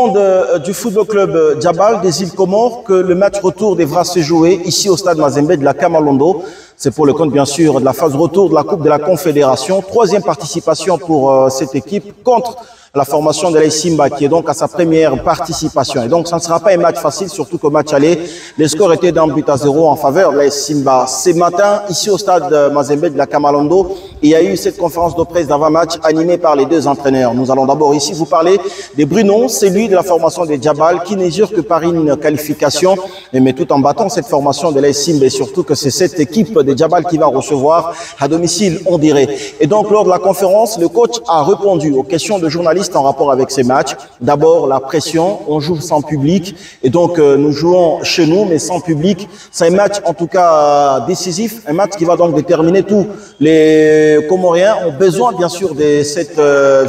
Du football club Djabal des îles Comores que le match retour devra se jouer ici au stade Mazembe de la Kamalondo. C'est pour le compte bien sûr de la phase retour de la Coupe de la Confédération. Troisième participation pour cette équipe contre la formation de l'AS Simba qui est donc à sa première participation. Et donc ça ne sera pas un match facile, surtout qu'au match aller, les scores étaient d'un but à 0 en faveur de l'AS Simba. Ce matin, ici au stade Mazembe de la Kamalondo, il y a eu cette conférence de presse d'avant-match animée par les deux entraîneurs. Nous allons d'abord ici vous parler de Bruno, c'est lui de la formation des Djabal qui n'est sûr que par une qualification, mais tout en battant cette formation de l'AS Simba et surtout que c'est cette équipe des Djabal qui va recevoir à domicile, on dirait. Et donc lors de la conférence, le coach a répondu aux questions de journalistes en rapport avec ces matchs. D'abord, la pression, on joue sans public et donc nous jouons chez nous mais sans public. C'est un match en tout cas décisif, un match qui va donc déterminer tout. Les Comoriens ont besoin bien sûr de cette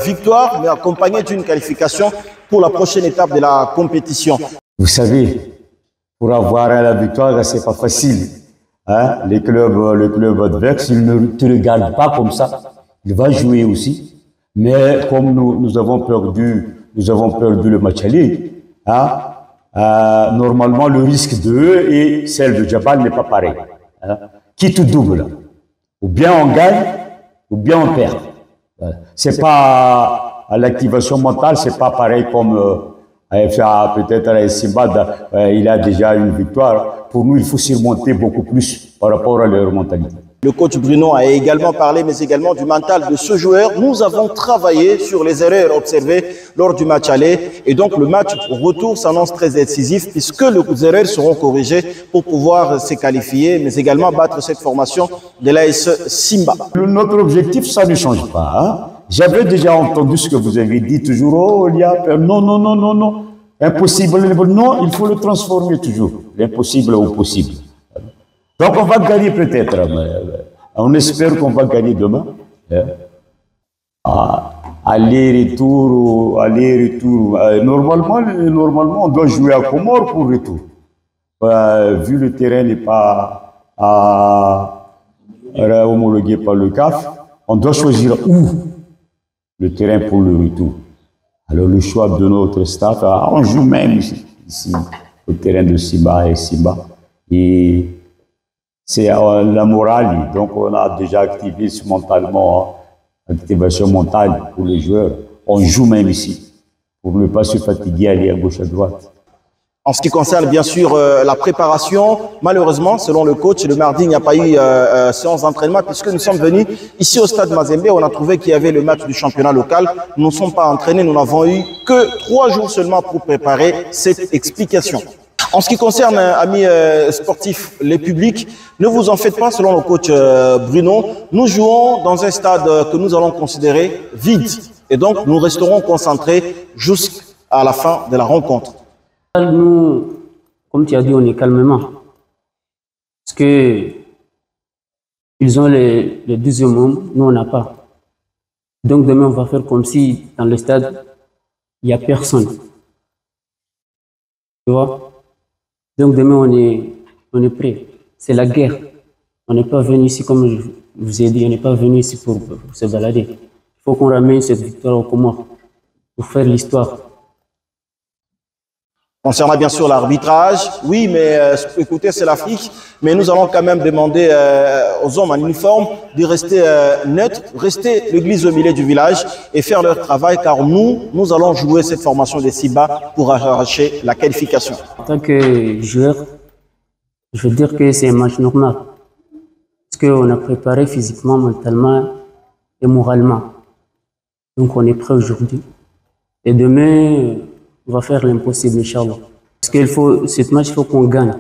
victoire mais accompagnée d'une qualification pour la prochaine étape de la compétition. Vous savez, pour avoir la victoire, c'est pas facile. Hein? Les clubs adverses, ils ne te regardent pas comme ça. Ils vont jouer aussi. Mais comme nous avons perdu le match aller, hein, normalement le risque d'eux et celle de Djabal n'est pas pareil. Hein. Qui tout double. Ou bien on gagne, ou bien on perd. C'est pas à l'activation mentale, c'est pas pareil comme peut-être à Simba, il a déjà une victoire. Pour nous, il faut surmonter beaucoup plus par rapport à leur mentalité. Le coach Bruno a également parlé, mais également du mental de ce joueur. Nous avons travaillé sur les erreurs observées lors du match aller. Et donc, le match retour s'annonce très décisif puisque les erreurs seront corrigées pour pouvoir se qualifier, mais également battre cette formation de l'AS Simba. Notre objectif, ça ne change pas. Hein? J'avais déjà entendu ce que vous avez dit toujours. Oh, il y a non, non, non, non, non. Impossible. Non, il faut le transformer toujours. L'impossible au possible. Donc on va gagner peut-être, on espère qu'on va gagner demain. Aller-retour. Normalement, on doit jouer à Comores pour retour. Vu le terrain n'est pas homologué par le CAF, on doit choisir où le terrain pour le retour. Alors le choix de notre staff, on joue même ici au terrain de Simba et Simba. Et c'est la morale, donc on a déjà activé mentalement, activation mentale pour les joueurs. On joue même ici, pour ne pas se fatiguer, aller à gauche, à droite. En ce qui concerne bien sûr la préparation, malheureusement, selon le coach, le mardi, il n'y a pas eu séance d'entraînement puisque nous sommes venus ici au stade Mazembe. On a trouvé qu'il y avait le match du championnat local. Nous ne sommes pas entraînés, nous n'avons eu que 3 jours seulement pour préparer cette explication. En ce qui concerne, amis sportifs, les publics, ne vous en faites pas, selon le coach Bruno. Nous jouons dans un stade que nous allons considérer vide. Et donc, nous resterons concentrés jusqu'à la fin de la rencontre. Nous, comme tu as dit, on est calmement. Parce que ils ont les 12e hommes, nous on n'a pas. Donc demain, on va faire comme si dans le stade, il n'y a personne. Tu vois? Donc demain, on est prêt. C'est la guerre. On n'est pas venu ici, comme je vous ai dit, on n'est pas venu ici pour se balader. Il faut qu'on ramène cette victoire au Comores pour faire l'histoire. Concernant bien sûr l'arbitrage, oui, mais écoutez, c'est l'Afrique, mais nous allons quand même demander aux hommes en uniforme de rester neutres, rester l'église au milieu du village et faire leur travail, car nous allons jouer cette formation des Simba pour arracher la qualification. En tant que joueur, je veux dire que c'est un match normal, parce qu'on a préparé physiquement, mentalement et moralement. Donc on est prêt aujourd'hui. Et demain, on va faire l'impossible, Inch'Allah. Parce que cette match, il faut qu'on gagne.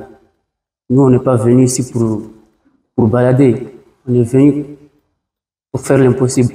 Nous, on n'est pas venu ici pour balader. On est venu pour faire l'impossible.